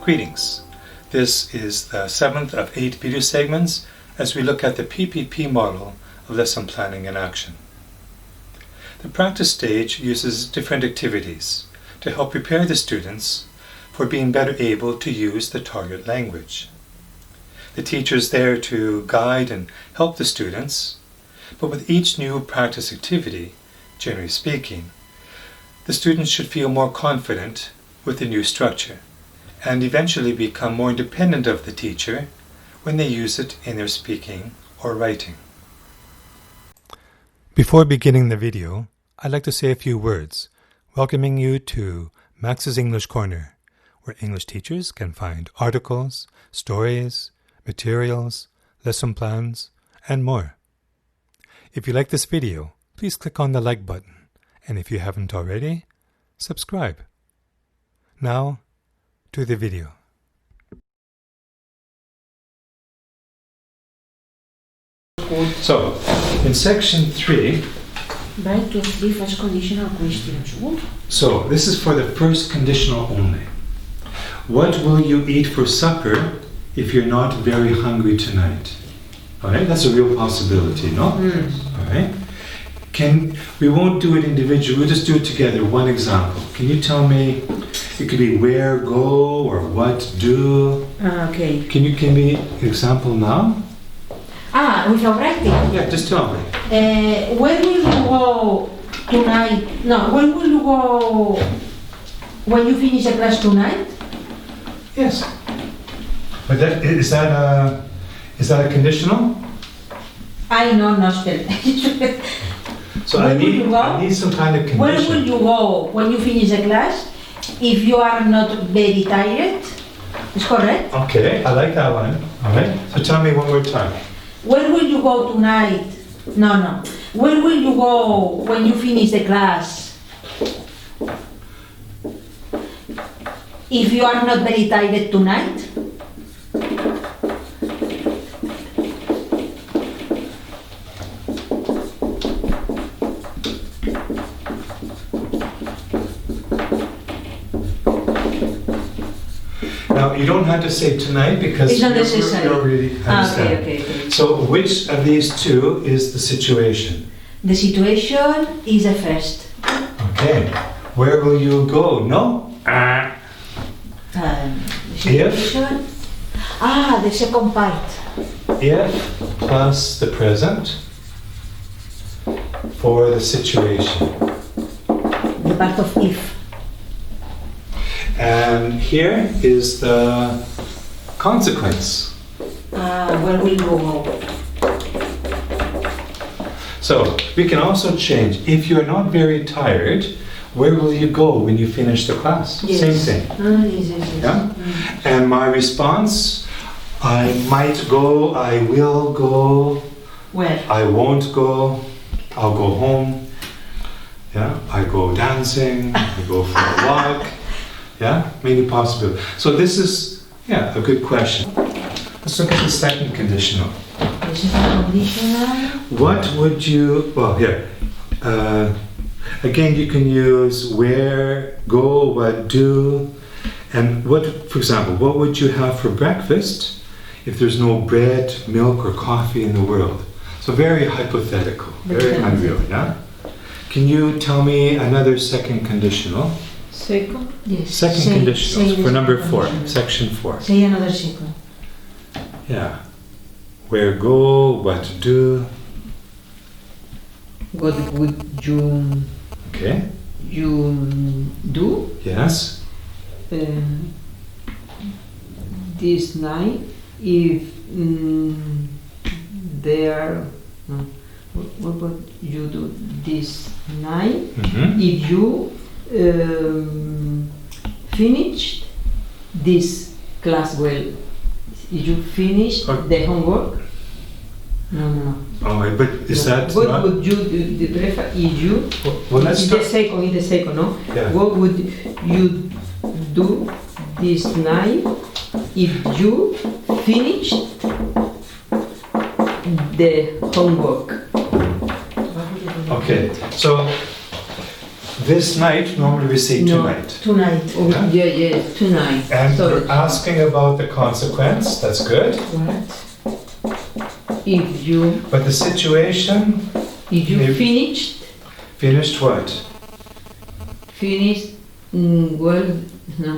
Greetings. This is the 7th of 8 video segments as we look at the PPP model of lesson planning in action. The practice stage uses different activities to help prepare the students for being better able to use the target language. The teacher is there to guide and help the students, but with each new practice activity, generally speaking, the students should feel more confident with the new structure and eventually become more independent of the teacher when they use it in their speaking or writing. Before beginning the video, I'd like to say a few words, welcoming you to Max's English Corner, where English teachers can find articles, stories, materials, lesson plans, and more. If you like this video, please click on the like button, and if you haven't already, subscribe. Now, to the video. So, in section 3, Write to three first conditional questions. so this is for the first conditional only. What will you eat for supper if you're not very hungry tonight? Alright, that's a real possibility, no? Alright. We won't do it individually, we'll just do it together. One example. Can you tell me, it could be where, go, or what, do. Okay. Can you give me an example now? Without writing. Yeah, just tell me. Where will you go tonight? No, where will you go when you finish the class tonight? Yes. But is that a conditional? I know, no spell. So I need some kind of condition. Where will you go when you finish the class if you are not very tired? Is correct? Okay, I like that one. Alright, so tell me one more time. Where will you go tonight? No. Where will you go when you finish the class if you are not very tired tonight? Now, you don't have to say tonight because It's not necessary. you already understand. Okay. So, which of these two is the situation? The situation is the first. Okay. Where will you go? No? The situation. The second part. If plus the present for the situation. The part of if. And here is the consequence. Where will you go? So we can also change. If you're not very tired, where will you go when you finish the class? Yes. Same thing. Yes. Yeah? And my response, I might go, I will go, Where? I won't go, I'll go home. Yeah, I go dancing, I go for a walk. Yeah, many possibilities. So this is, a good question. Let's look at the second conditional. The second conditional. What would you, here. Again, you can use where, go, what, do. And what, for example, what would you have for breakfast if there's no bread, milk, or coffee in the world? So very hypothetical, very unreal, yeah? Can you tell me another second conditional? Second? Yes. Second conditional for number 4, section 4. Say another second. Yeah. Where, go, what, do. What would you Okay. do Yes. this night if there? No. What would you do this night Mm-hmm. if you finished this class well? If you finished the homework? No. Oh, but is that What not? would you do the breakfast if you? Well, let's in the second, no? Yeah. What would you do this night if you finished the homework? Okay, so this night, normally we say No. tonight. Tonight. Oh, Yeah. yeah, tonight. And So, we're asking about the consequence, that's good. What? if you But the situation, Maybe- finished, finished what? finish, well, no,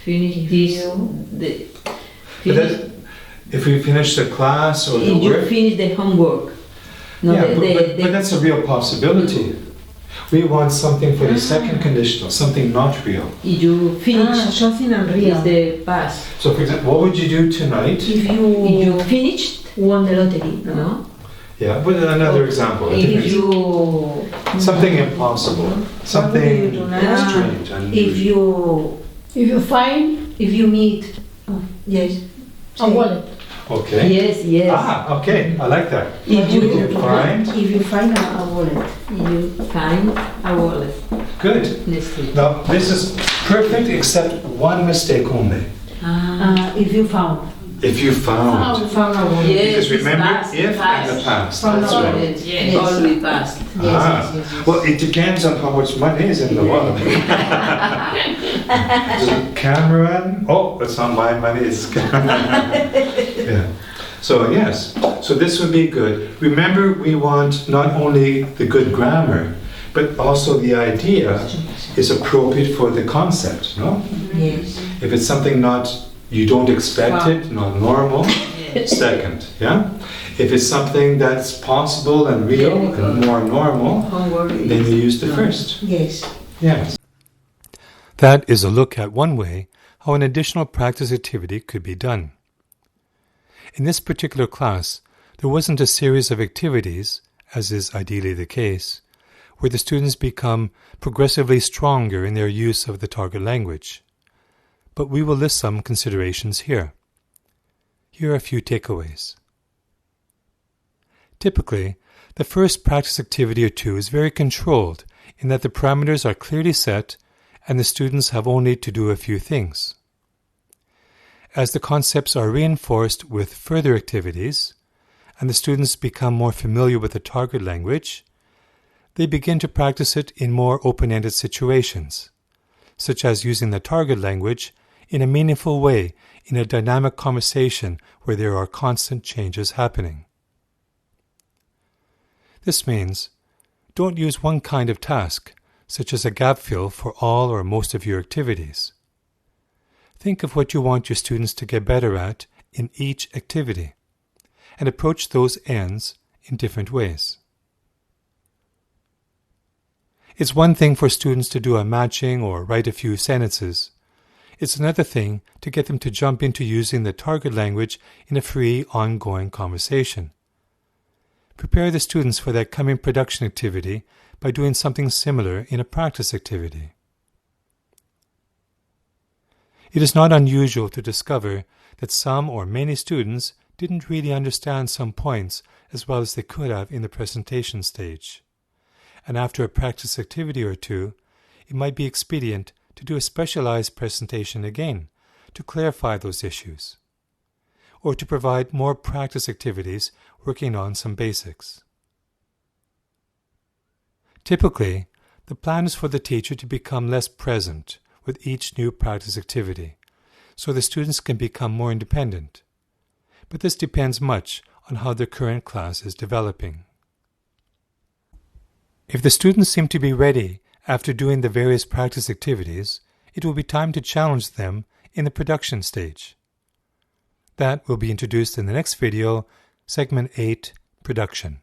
finish If this, you- the, But finish, that, if we finish the class or the if you work, finish the homework. No, yeah, the, but that's a real possibility. We want something for the second conditional, something not real. if you finish, Something unreal. is the past. So for example, what would you do tonight? If If you you finished, won the lottery. no, Yeah, but another example. I think if it's you, something impossible, What would you something do now? strange, If unusual. you find if you meet yes. a wallet. Okay. yes, yes. Ah, okay, I like that. If you, Find. If you find a wallet. you find a wallet, Good. let's see. Now, this is perfect except one mistake only. If you found. If you found. Found a wallet. Yes, Because remember, past, if and the past. Found That's a right. wallet. Yes, always past. Ah, well, it depends on how much money is in the wallet. Cameron, oh, that's not my money, it's yeah. So yes, so this would be good. Remember, we want not only the good grammar, but also the idea is appropriate for the concept, no? Yes. If it's something not, you don't expect it, not normal, second, yeah? If it's something that's possible and real and more normal, Homework then you use the first. Yes. Yes. That is a look at one way how an additional practice activity could be done. In this particular class, there wasn't a series of activities, as is ideally the case, where the students become progressively stronger in their use of the target language. But we will list some considerations here. Here are a few takeaways. Typically, the first practice activity or two is very controlled in that the parameters are clearly set and the students have only to do a few things. As the concepts are reinforced with further activities, and the students become more familiar with the target language, they begin to practice it in more open-ended situations, such as using the target language in a meaningful way in a dynamic conversation where there are constant changes happening. This means, don't use one kind of task, such as a gap fill for all or most of your activities. Think of what you want your students to get better at in each activity, and approach those ends in different ways. It's one thing for students to do a matching or write a few sentences. It's another thing to get them to jump into using the target language in a free, ongoing conversation. Prepare the students for that coming production activity by doing something similar in a practice activity. It is not unusual to discover that some or many students didn't really understand some points as well as they could have in the presentation stage. And after a practice activity or two, it might be expedient to do a specialized presentation again to clarify those issues, or to provide more practice activities working on some basics. Typically, the plan is for the teacher to become less present with each new practice activity, so the students can become more independent. But this depends much on how the current class is developing. If the students seem to be ready after doing the various practice activities, it will be time to challenge them in the production stage. That will be introduced in the next video, Segment 8, Production.